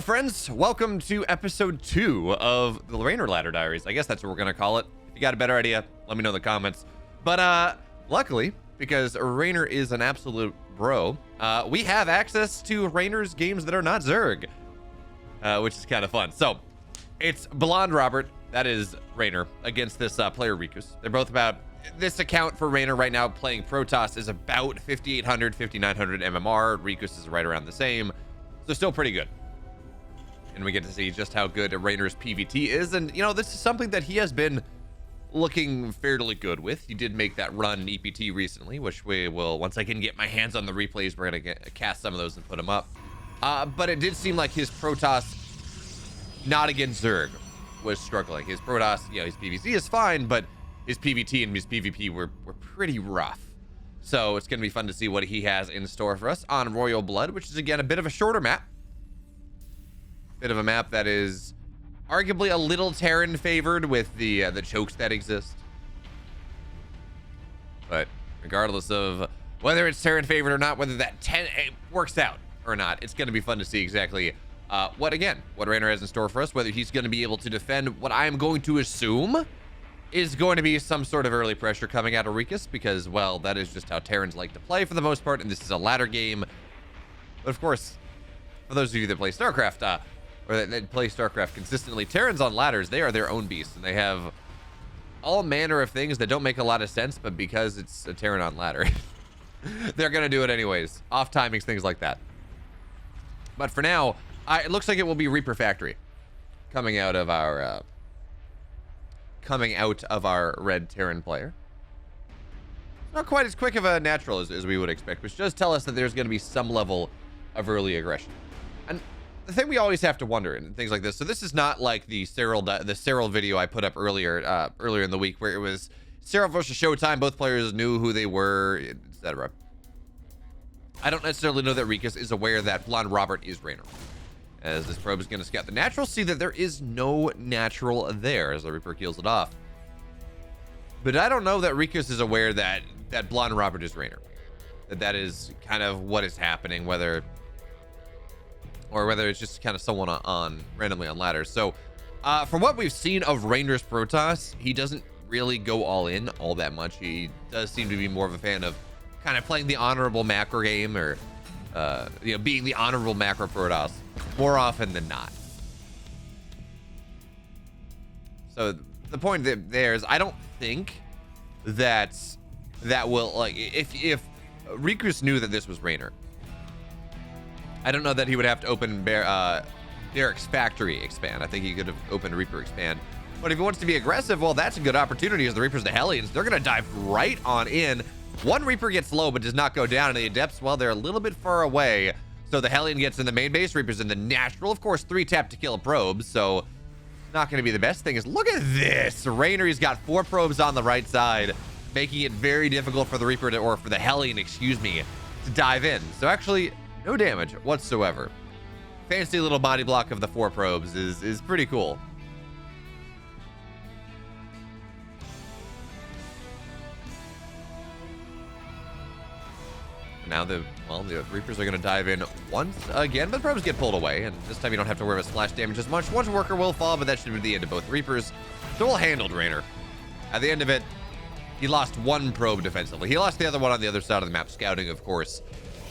Hello friends, welcome to episode 2 of the Reynor ladder diaries. I guess that's what we're gonna call it. If you got a better idea, let me know in the comments. But luckily, because Reynor is an absolute bro, we have access to Reynor's games that are not Zerg, which is kind of fun. So it's Blonde Robert, that is Reynor, against this player Rikus. They're both about, this account for Reynor right now playing Protoss is about 5800 5900 MMR. Rikus is right around the same, so still pretty good. And we get to see just how good Reynor's PvT is. And, you know, this is something that he has been looking fairly good with. He did make that run EPT recently, which we will, once I can get my hands on the replays, we're going to cast some of those and put them up. But it did seem like his Protoss, not against Zerg, was struggling. His Protoss, you know, his PvC is fine, but his PvT and his PvP were pretty rough. So it's going to be fun to see what he has in store for us on Royal Blood, which is, again, a bit of a shorter map. Bit of a map that is arguably a little Terran favored with the chokes that exist. But regardless of whether it's Terran favored or not, whether that 10 works out or not, it's going to be fun to see exactly what Reynor has in store for us, whether he's going to be able to defend what I am going to assume is going to be some sort of early pressure coming out of Rikus, because, well, that is just how Terrans like to play for the most part, and this is a ladder game. But of course, for those of you that play StarCraft, or that play StarCraft consistently, Terrans on ladders, they are their own beast, and they have all manner of things that don't make a lot of sense, but because it's a Terran on ladder, they're going to do it anyways. Off timings, things like that. But for now, it looks like it will be Reaper Factory coming out of our red Terran player. Not quite as quick of a natural as we would expect, which does tell us that there's going to be some level of early aggression. And the thing we always have to wonder in things like this, so this is not like the Cyril video I put up earlier in the week, where it was Cyril versus Showtime, both players knew who they were, etc. I don't necessarily know that Rikus is aware that Blonde Robert is Reynor, as this probe is going to scout the natural, see that there is no natural there as the Reaper kills it off. But I don't know that Rikus is aware that Blonde Robert is Reynor, that is kind of what is happening, whether it's just kind of someone randomly on ladders. So from what we've seen of Reynor's Protoss, he doesn't really go all in all that much. He does seem to be more of a fan of kind of playing the honorable macro game, or you know, being the honorable macro Protoss more often than not. So the point there is, I don't think that will, like, if Rikus knew that this was Reynor, I don't know that he would have to open Derek's Factory expand. I think he could have opened Reaper expand. But if he wants to be aggressive, well, that's a good opportunity, as the Reaper's the Hellions. They're going to dive right on in. One Reaper gets low but does not go down, and the Adepts, well, they're a little bit far away. So the Hellion gets in the main base, Reaper's in the natural. Of course, 3-tap to kill a probe, so not going to be the best thing. Is look at this. Reynor, he's got 4 probes on the right side, making it very difficult for the Reaper or for the Hellion, to dive in. So actually, no damage whatsoever. Fancy little body block of the 4 probes is pretty cool. Now the Reapers are going to dive in once again, but the probes get pulled away, and this time you don't have to worry about splash damage as much. One worker will fall, but that should be the end of both Reapers. So well handled, Reynor. At the end of it, he lost 1 probe defensively. He lost the other one on the other side of the map, scouting, of course,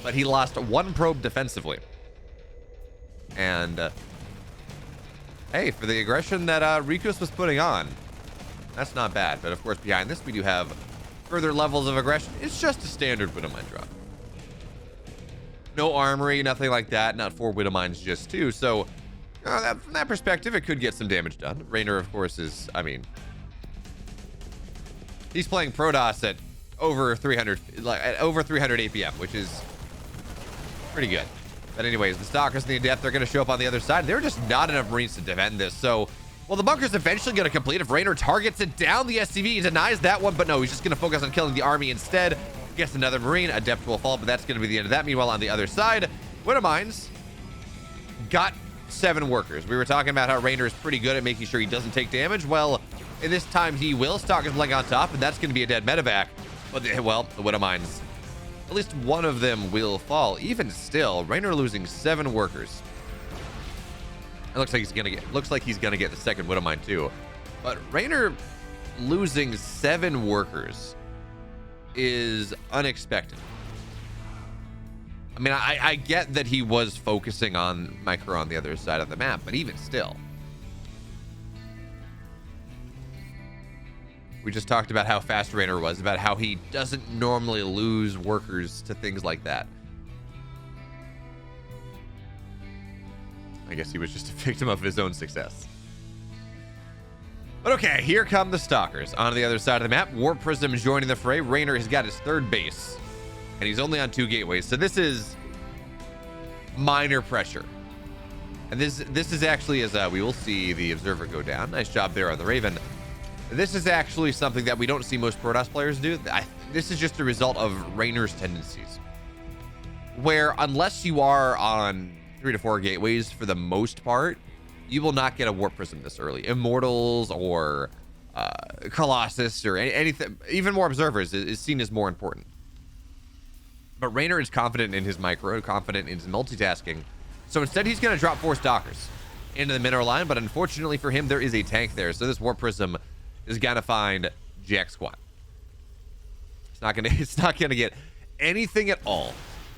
but he lost 1 probe defensively. And hey, for the aggression that Rikus was putting on, that's not bad. But of course, behind this, we do have further levels of aggression. It's just a standard Widowmine drop. No armory, nothing like that. Not 4 Widowmines, just 2. So from that perspective, it could get some damage done. Reynor, of course, is, I mean, he's playing Protoss at over 300 APM, which is pretty good. But anyways, the Stalkers and the Adept are going to show up on the other side. There are just not enough Marines to defend this. So, well, the bunker's eventually going to complete. If Reynor targets it down, the SCV denies that one, but no, he's just going to focus on killing the army instead. Gets another Marine. Adept will fall, but that's going to be the end of that. Meanwhile, on the other side, Widowmines got 7 workers. We were talking about how Reynor is pretty good at making sure he doesn't take damage. Well, in this time, he will. Stalker's leg on top, and that's going to be a dead medevac. But, well, the Widowmines, at least one of them will fall. Even still, Reynor losing 7 workers. It looks like he's gonna get the second Widowmine too. But Reynor losing 7 workers is unexpected. I mean, I get that he was focusing on Micro on the other side of the map, but even still. We just talked about how fast Reynor was, about how he doesn't normally lose workers to things like that. I guess he was just a victim of his own success. But okay, here come the Stalkers. On the other side of the map, Warp Prism joining the fray. Reynor has got his 3rd base, and he's only on 2 gateways. So this is minor pressure. And this is actually, as we will see the Observer go down. Nice job there on the Raven. This is actually something that we don't see most Protoss players do. This is just a result of Reynor's tendencies, where unless you are on 3 to 4 gateways for the most part, you will not get a Warp Prism this early. Immortals or Colossus or anything, even more Observers is seen as more important. But Reynor is confident in his micro, confident in his multitasking. So instead, he's going to drop 4 Stalkers into the mineral line. But unfortunately for him, there is a tank there. So this Warp Prism is going to find Jack Squat. It's not going to get anything at all.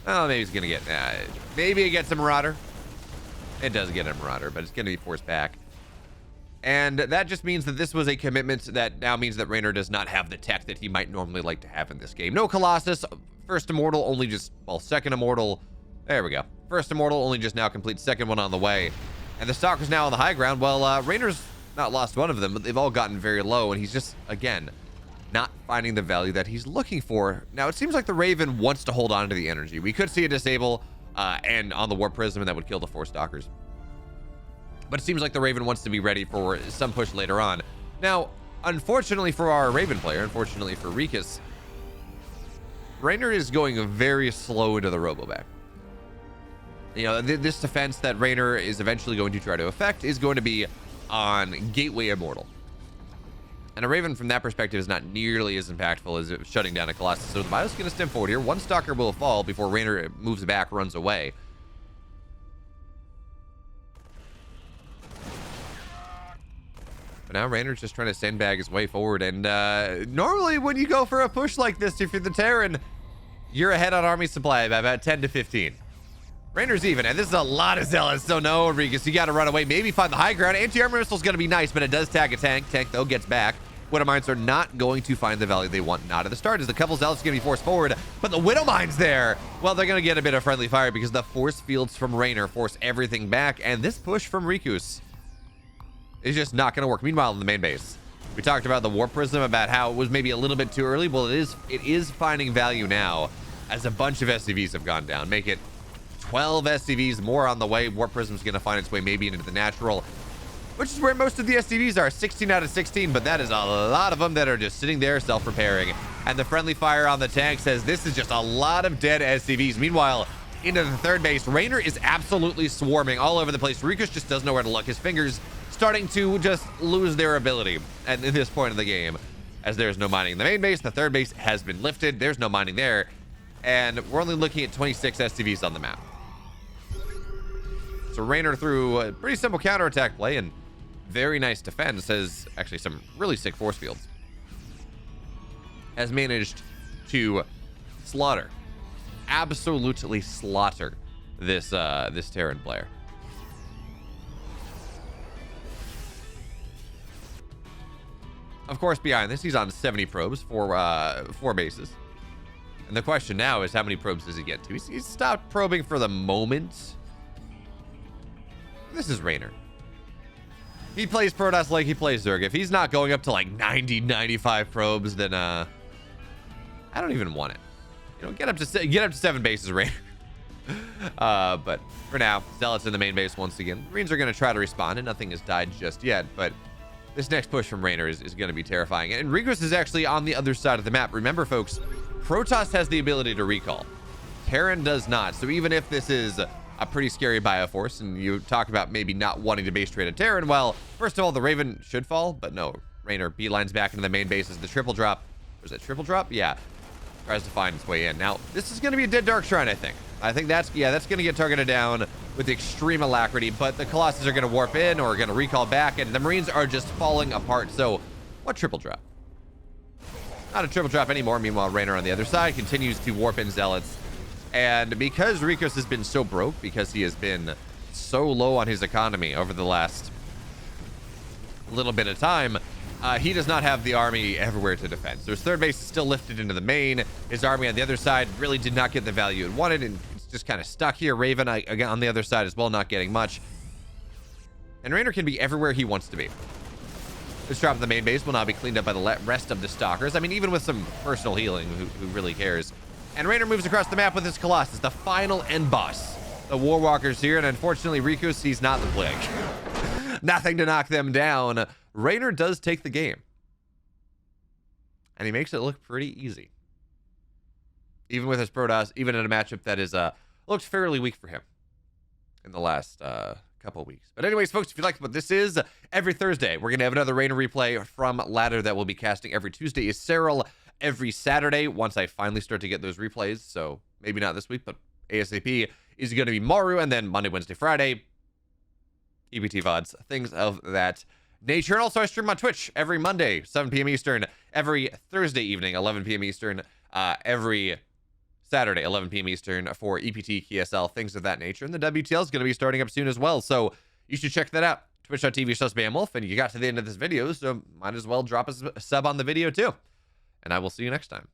Oh, maybe it's going to get, maybe it gets a Marauder. It does get a Marauder, but it's going to be forced back. And that just means that this was a commitment that now means that Reynor does not have the tech that he might normally like to have in this game. No Colossus, 1st Immortal, only just, well, 2nd Immortal. There we go. 1st Immortal, only just now complete, 2nd one on the way. And the Stalker's now on the high ground. Well, Reynor's not lost one of them, but they've all gotten very low, and he's just, again, not finding the value that he's looking for. Now, it seems like the Raven wants to hold on to the energy. We could see a disable and on the Warp Prism, and that would kill the 4 Stalkers. But it seems like the Raven wants to be ready for some push later on. Now, unfortunately for our Raven player, unfortunately for Rikus, Reynor is going very slow into the Roboback. You know, this defense that Reynor is eventually going to try to effect is going to be on Gateway Immortal. And a Raven from that perspective is not nearly as impactful as it shutting down a Colossus. So the Bio's going to stem forward here. 1 Stalker will fall before Reynor moves back, runs away. But now Reynor's just trying to sandbag his way forward. And normally when you go for a push like this, if you're the Terran, you're ahead on army supply by about 10 to 15. Reynor's even, and this is a lot of Zealots, so no, Rikus, you got to run away. Maybe find the high ground. Anti-armor missile's going to be nice, but it does tag a tank. Tank, though, gets back. Widowmines are not going to find the value they want, not at the start, as the couple Zealots are going to be forced forward, but the Widowmines there, well, they're going to get a bit of friendly fire because the force fields from Reynor force everything back, and this push from Rikus is just not going to work. Meanwhile, in the main base, we talked about the Warp Prism, about how it was maybe a little bit too early. Well, it is finding value now, as a bunch of SCVs have gone down. Make it 12 SCVs more on the way. Warp Prism's going to find its way maybe into the natural, which is where most of the SCVs are. 16 out of 16, but that is a lot of them that are just sitting there self-repairing. And the friendly fire on the tank says this is just a lot of dead SCVs. Meanwhile, into the 3rd base, Reynor is absolutely swarming all over the place. Rikus just doesn't know where to look. His fingers starting to just lose their ability at this point of the game, as there's no mining in the main base. The 3rd base has been lifted. There's no mining there. And we're only looking at 26 SCVs on the map. So Reynor, through a pretty simple counterattack play and very nice defense, has actually some really sick force fields, has managed to slaughter, absolutely slaughter this this Terran player. Of course, behind this, he's on 70 probes for 4 bases. And the question now is, how many probes does he get to? He's stopped probing for the moment. This is Reynor. He plays Protoss like he plays Zerg. If he's not going up to like 90, 95 probes, then I don't even want it. You know, get up to 7 bases, Reynor. But for now, Zealots in the main base once again. Marines are going to try to respond, and nothing has died just yet. But this next push from Reynor is going to be terrifying. And Rikus is actually on the other side of the map. Remember, folks, Protoss has the ability to recall. Terran does not. So even if this is a pretty scary bioforce, and you talk about maybe not wanting to base trade a Terran, well, first of all, the Raven should fall, but no. Reynor beelines back into the main base as the triple drop. Was it triple drop? Yeah. tries to find its way in. Now, this is going to be a dead Dark Shrine, I think. I think that's going to get targeted down with extreme alacrity, but the Colossus are going to warp in or going to recall back, and the Marines are just falling apart. So, what triple drop? Not a triple drop anymore. Meanwhile, Reynor on the other side continues to warp in Zealots. And because Rikos has been so broke, because he has been so low on his economy over the last little bit of time, he does not have the army everywhere to defend. So his third base is still lifted into the main. His army on the other side really did not get the value it wanted, and it's just kind of stuck here. Raven, again, on the other side as well, not getting much. And Reynor can be everywhere he wants to be. This drop in the main base will now be cleaned up by the rest of the Stalkers. I mean, even with some personal healing, who really cares? And Reynor moves across the map with his Colossus, the final end boss. The Warwalkers here, and unfortunately, Riku sees not the plague. Nothing to knock them down. Reynor does take the game. And he makes it look pretty easy. Even with his Protoss, even in a matchup that is looked fairly weak for him in the last couple of weeks. But anyways, folks, if you like what this is, every Thursday, we're going to have another Reynor replay from Ladder that we'll be casting. Every Tuesday is Cyril. Every Saturday, once I finally start to get those replays, so maybe not this week, but ASAP, is going to be Maru, and then Monday, Wednesday, Friday, EBT VODs, things of that nature. And also, I stream on Twitch every Monday, 7 p.m. Eastern, every Thursday evening, 11 p.m. Eastern, every Saturday, 11 p.m. Eastern for EPT, KSL, things of that nature. And the WTL is going to be starting up soon as well, so you should check that out. Twitch.tv/SpamWolf, and you got to the end of this video, so might as well drop a sub on the video too. And I will see you next time.